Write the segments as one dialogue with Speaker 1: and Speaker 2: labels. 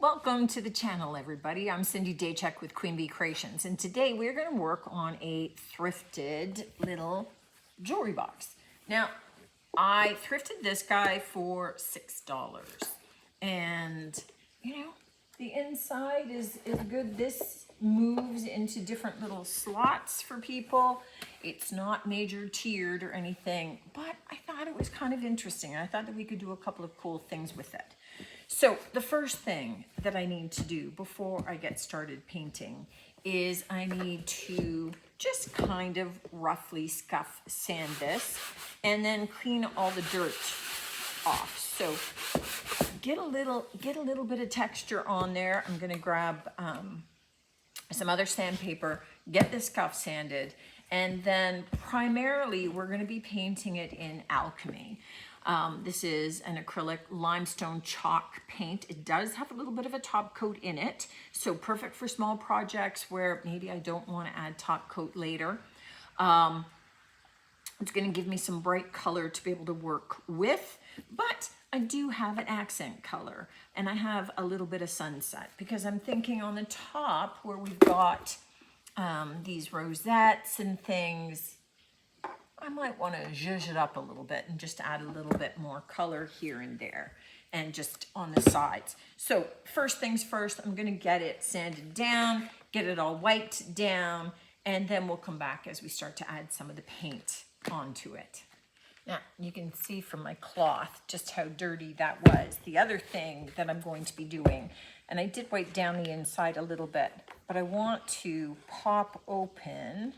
Speaker 1: Welcome to the channel, everybody. I'm Cindy Daycheck with Queen Bee Creations, and today we're going to work on a thrifted little jewelry box. Now, I thrifted this guy for $6, and you know, the inside is good. This moves into different little slots for people. It's not major tiered or anything, but I thought it was kind of interesting. I thought that we could do a couple of cool things with it. So the first thing that I need to do before I get started painting is I need to just kind of roughly scuff sand this and then clean all the dirt off. So get a little bit of texture on there. I'm gonna grab some other sandpaper, get this scuff sanded, and then primarily we're gonna be painting it in Alchemy. This is an acrylic limestone chalk paint. It does have a little bit of a top coat in it, so perfect for small projects where maybe I don't want to add top coat later. It's going to give me some bright color to be able to work with, but I do have an accent color, and I have a little bit of sunset because I'm thinking on the top where we've got these rosettes and things, I might want to zhuzh it up a little bit and just add a little bit more color here and there and just on the sides. So first things first, I'm going to get it sanded down, get it all wiped down, and then we'll come back as we start to add some of the paint onto it. Now, you can see from my cloth just how dirty that was. The other thing that I'm going to be doing, and I did wipe down the inside a little bit, but I want to pop open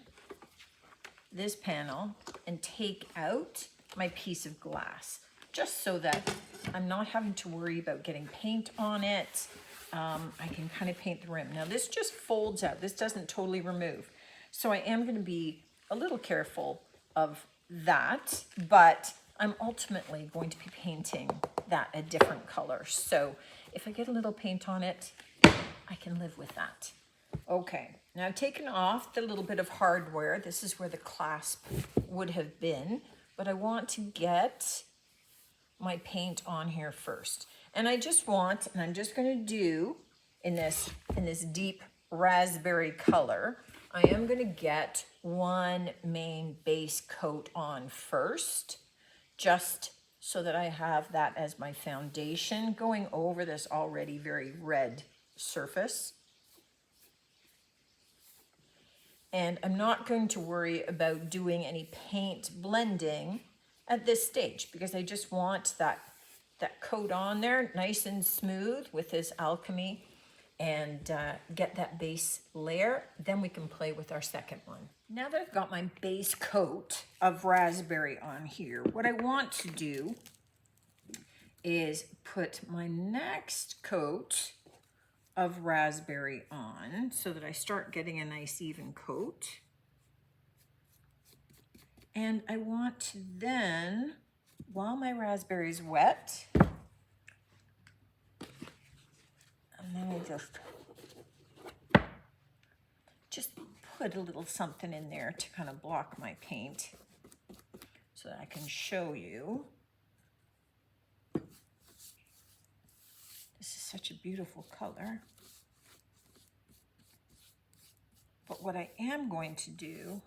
Speaker 1: this panel and take out my piece of glass, just so that I'm not having to worry about getting paint on it. I can kind of paint the rim. Now this just folds out. This doesn't totally remove. So I am going to be a little careful of that, but I'm ultimately going to be painting that a different color. So if I get a little paint on it, I can live with that. Okay, now I've taken off the little bit of hardware. This is where the clasp would have been, but I want to get my paint on here first. And I just want, and I'm just going to do in this deep raspberry color, I am going to get one main base coat on first, just so that I have that as my foundation going over this already very red surface. And I'm not going to worry about doing any paint blending at this stage because I just want that coat on there nice and smooth with this Alchemy and get that base layer. Then we can play with our second one. Now that I've got my base coat of raspberry on here, what I want to do is put my next coat of raspberry on so that I start getting a nice even coat. And I want to then, while my raspberry is wet, and then I just put a little something in there to kind of block my paint so that I can show you. This is such a beautiful color. But what I am going to do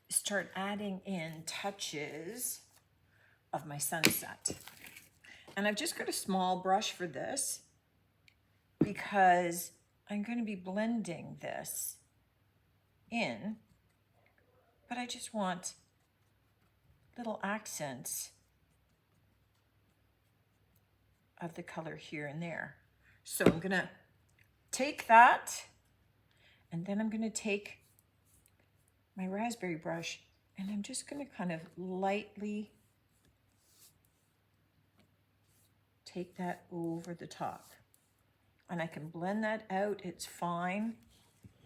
Speaker 1: is start adding in touches of my sunset. And I've just got a small brush for this because I'm going to be blending this in, but I just want little accents of the color here and there. So I'm going to take that, and then I'm going to take my raspberry brush and I'm just going to kind of lightly take that over the top. And I can blend that out, it's fine.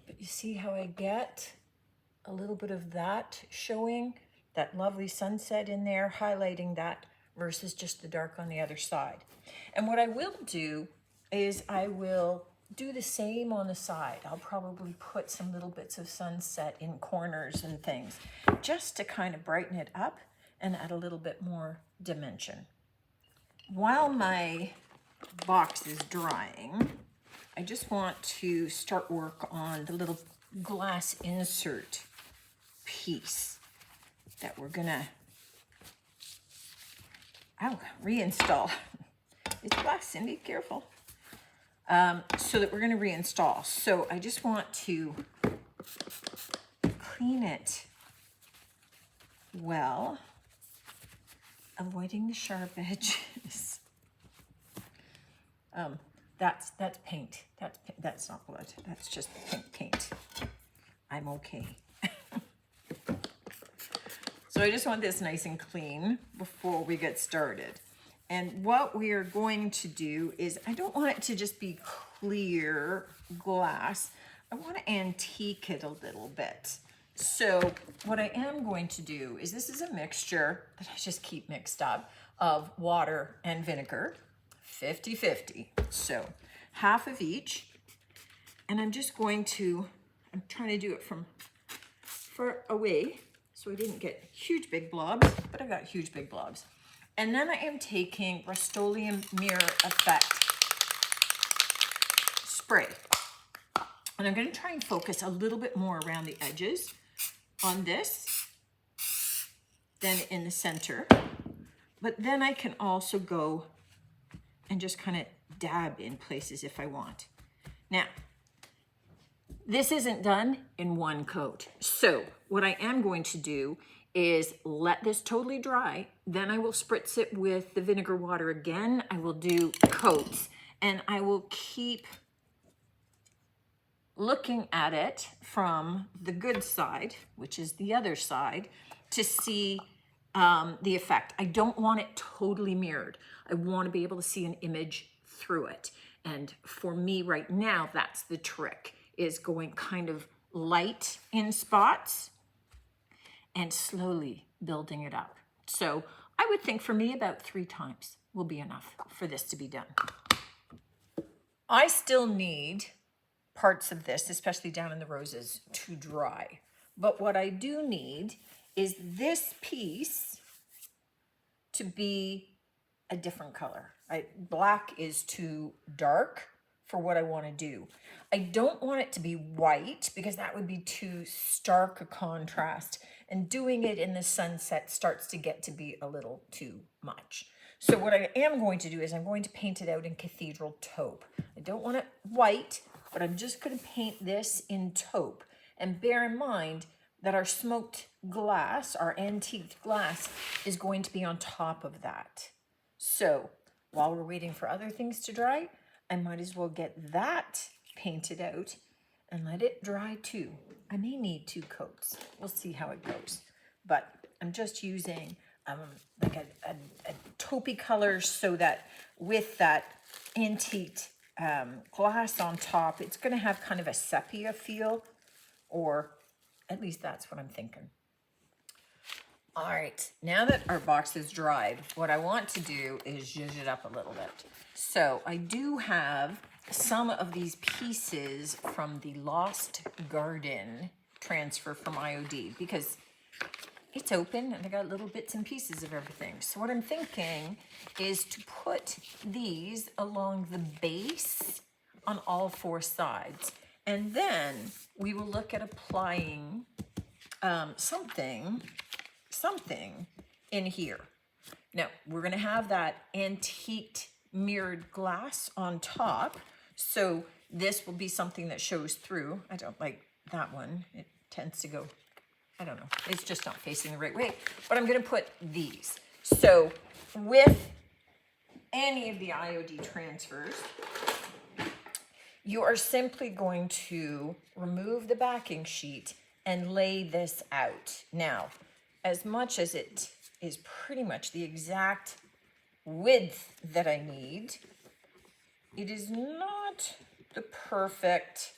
Speaker 1: But you see how I get a little bit of that showing, that lovely sunset in there, highlighting that versus just the dark on the other side. And what I will do is I will do the same on the side. I'll probably put some little bits of sunset in corners and things just to kind of brighten it up and add a little bit more dimension. While my box is drying, I just want to start work on the little glass insert piece that we're gonna reinstall. It's glass, Cindy, careful. So that we're gonna reinstall. So I just want to clean it well, avoiding the sharp edges. That's paint. That's not blood. That's just paint. I'm okay. So I just want this nice and clean before we get started. And what we are going to do is, I don't want it to just be clear glass. I want to antique it a little bit. So what I am going to do is, this is a mixture that I just keep mixed up of water and vinegar, 50-50. So half of each. And I'm just going to, I'm trying to do it from far away so I didn't get huge big blobs, but I got huge big blobs. And then I am taking Rust-Oleum Mirror Effect spray. And I'm going to try and focus a little bit more around the edges on this than in the center. But then I can also go and just kind of dab in places if I want. Now, this isn't done in one coat. So what I am going to do is let this totally dry. Then I will spritz it with the vinegar water again. I will do coats, and I will keep looking at it from the good side, which is the other side, to see the effect. I don't want it totally mirrored. I want to be able to see an image through it. And for me right now, that's the trick, is going kind of light in spots and slowly building it up. So I would think for me about 3 times will be enough for this to be done. I still need parts of this, especially down in the roses, to dry. But what I do need is this piece to be a different color. Black is too dark for what I want to do. I don't want it to be white because that would be too stark a contrast. And doing it in the sunset starts to get to be a little too much. So what I am going to do is I'm going to paint it out in Cathedral Taupe. I don't want it white, but I'm just going to paint this in taupe. And bear in mind that our smoked glass, our antiqued glass, is going to be on top of that. So while we're waiting for other things to dry, I might as well get that painted out and let it dry too. I may need 2 coats. We'll see how it goes. But I'm just using like a taupey color so that with that antiqued glass on top, it's going to have kind of a sepia feel, or at least that's what I'm thinking. All right, now that our box is dried, what I want to do is zhuzh it up a little bit. So I do have some of these pieces from the Lost Garden transfer from IOD because it's open and I got little bits and pieces of everything. So what I'm thinking is to put these along the base on all 4 sides. And then we will look at applying something in here. Now, we're going to have that antiqued mirrored glass on top. So this will be something that shows through. I don't like that one. It tends to go, I don't know. It's just not facing the right way. But I'm going to put these. So with any of the IOD transfers, you are simply going to remove the backing sheet and lay this out. Now, as much as it is pretty much the exact width that I need, it is not the perfect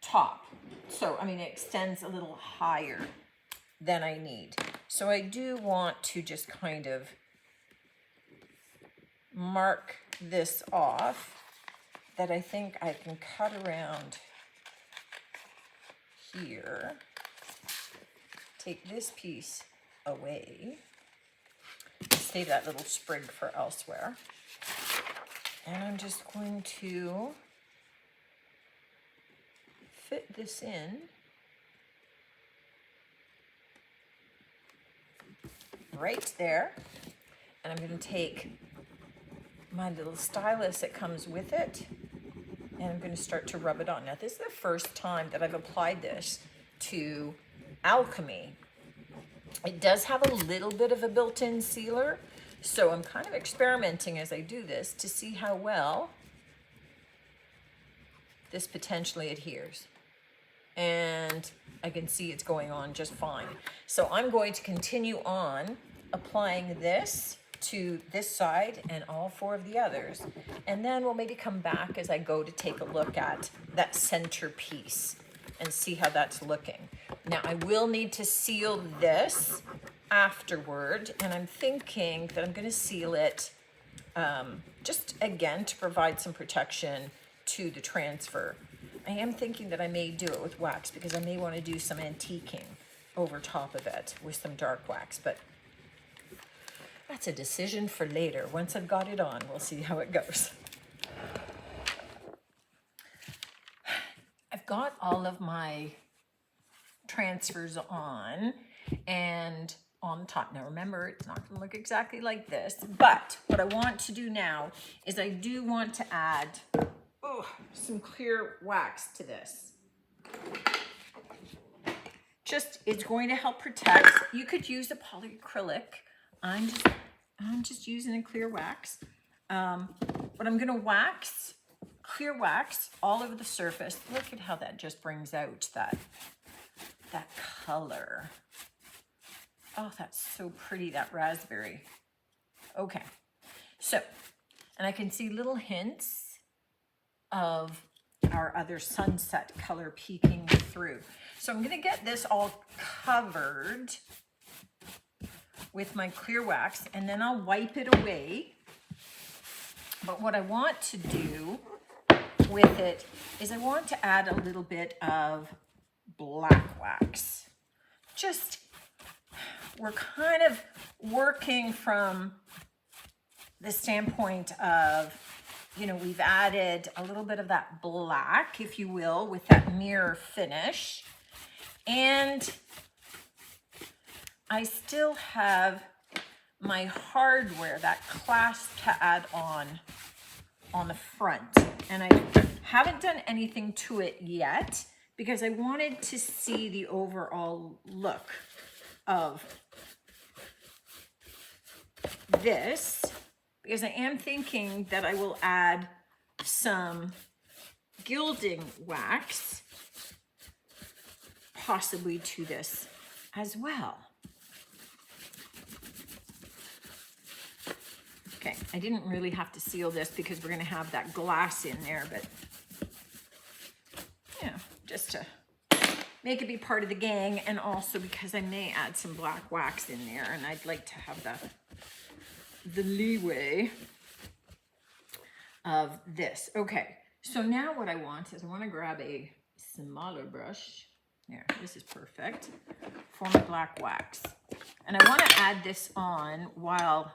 Speaker 1: top. So, I mean, it extends a little higher than I need. So I do want to just kind of mark this off, that I think I can cut around here, take this piece away, save that little sprig for elsewhere, And I'm just going to fit this in right there. And I'm going to take my little stylus that comes with it, and I'm going to start to rub it on. Now, this is the first time that I've applied this to Alchemy. It does have a little bit of a built-in sealer, so I'm kind of experimenting as I do this to see how well this potentially adheres. And I can see it's going on just fine. So I'm going to continue on applying this to this side and all 4 of the others. And then we'll maybe come back as I go to take a look at that center piece and see how that's looking. Now I will need to seal this afterward, and I'm thinking that I'm going to seal it just again to provide some protection to the transfer. I am thinking that I may do it with wax because I may want to do some antiquing over top of it with some dark wax, but that's a decision for later. Once I've got it on, we'll see how it goes. I've got all of my transfers on, and on top. Now remember, it's not going to look exactly like this, but what I want to do now is I do want to add some clear wax to this. It's going to help protect. You could use a polyacrylic. I'm just using a clear wax. But I'm going to wax, clear wax all over the surface. Look at how that just brings out that color. Oh, that's so pretty, that raspberry. Okay, so, and I can see little hints of our other sunset color peeking through. So I'm going to get this all covered with my clear wax, and then I'll wipe it away. But what I want to do with it is I want to add a little bit of black wax. We're kind of working from the standpoint of, you know, we've added a little bit of that black, if you will, with that mirror finish. And I still have my hardware, that clasp to add on the front. And I haven't done anything to it yet because I wanted to see the overall look of this, because I am thinking that I will add some gilding wax possibly to this as well. Okay, I didn't really have to seal this because we're going to have that glass in there, but yeah, just to make it be part of the gang, and also because I may add some black wax in there, and I'd like to have the leeway of this. Okay, so now what I want is I want to grab a smaller brush. There, this is perfect for my black wax. And I want to add this on while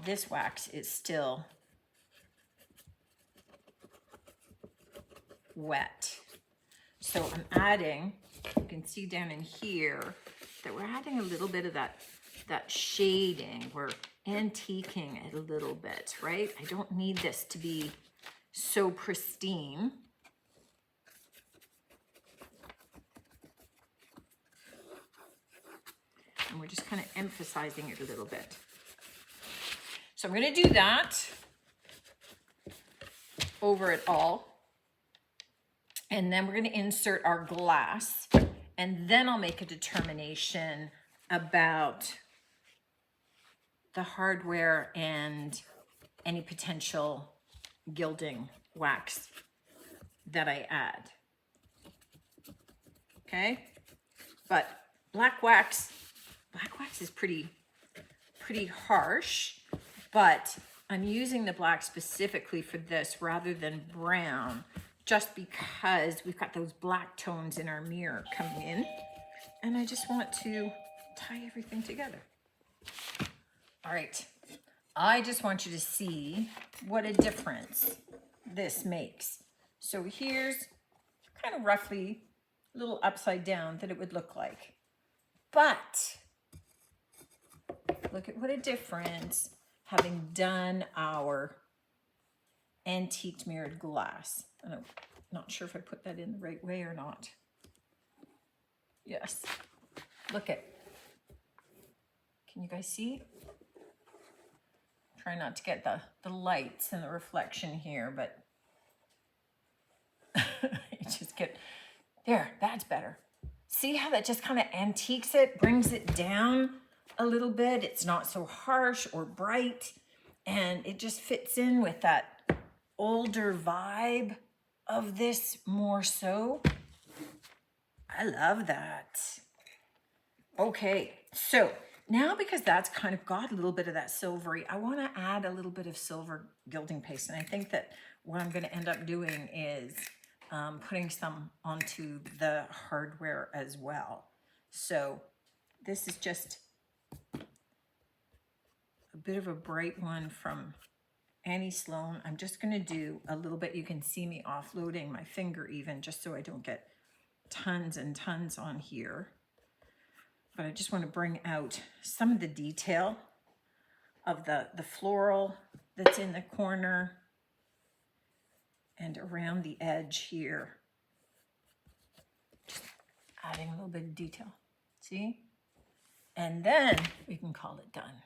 Speaker 1: this wax is still wet. So I'm adding, you can see down in here that we're adding a little bit of that shading. We're antiquing it a little bit, right? I don't need this to be so pristine. And we're just kind of emphasizing it a little bit. So I'm going to do that over it all. And then we're going to insert our glass. And then I'll make a determination about the hardware and any potential gilding wax that I add. Okay? But black wax is pretty harsh, but I'm using the black specifically for this rather than brown, just because we've got those black tones in our mirror coming in, and I just want to tie everything together. All right, I just want you to see what a difference this makes. So here's kind of roughly a little upside down that it would look like. But look at what a difference having done our antiqued mirrored glass. I'm not sure if I put that in the right way or not. Yes, look at, can you guys see? Try not to get the lights and the reflection here, but you just get, there, that's better. See how that just kind of antiques it, brings it down a little bit. It's not so harsh or bright, and it just fits in with that older vibe of this more so. I love that. Okay, so now because that's kind of got a little bit of that silvery, I want to add a little bit of silver gilding paste, and I think that what I'm going to end up doing is putting some onto the hardware as well. So this is just a bit of a bright one from Annie Sloan. I'm just going to do a little bit. You can see me offloading my finger even, just so I don't get tons and tons on here. But I just want to bring out some of the detail of the floral that's in the corner and around the edge here. Just adding a little bit of detail, see? And then we can call it done.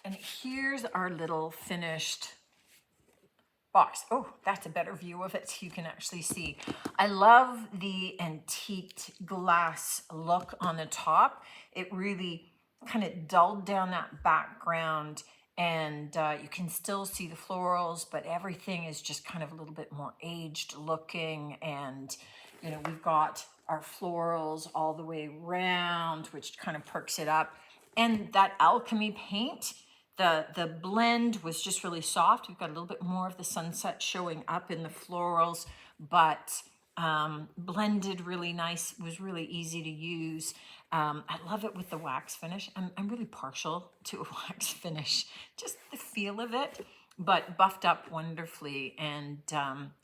Speaker 1: And here's our little finished box. Oh, that's a better view of it. You can actually see. I love the antiqued glass look on the top. It really kind of dulled down that background, and you can still see the florals, but everything is just kind of a little bit more aged looking. And you know, we've got our florals all the way around, which kind of perks it up. And that Alchemy paint, the blend was just really soft. We've got a little bit more of the sunset showing up in the florals, but blended really nice, was really easy to use. I love it with the wax finish. I'm really partial to a wax finish, just the feel of it, but buffed up wonderfully and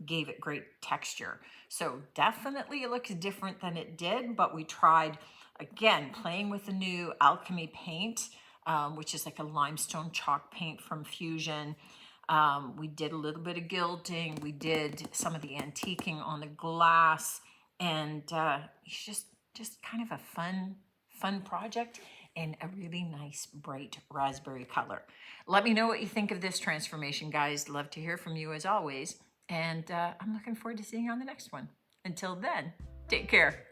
Speaker 1: gave it great texture. So definitely it looks different than it did, but we tried, again, playing with the new Alchemy paint, which is like a limestone chalk paint from Fusion. We did a little bit of gilding. We did some of the antiquing on the glass, and it's just kind of a fun project in a really nice bright raspberry color. Let me know what you think of this transformation, guys. Love to hear from you as always, and I'm looking forward to seeing you on the next one. Until then, take care.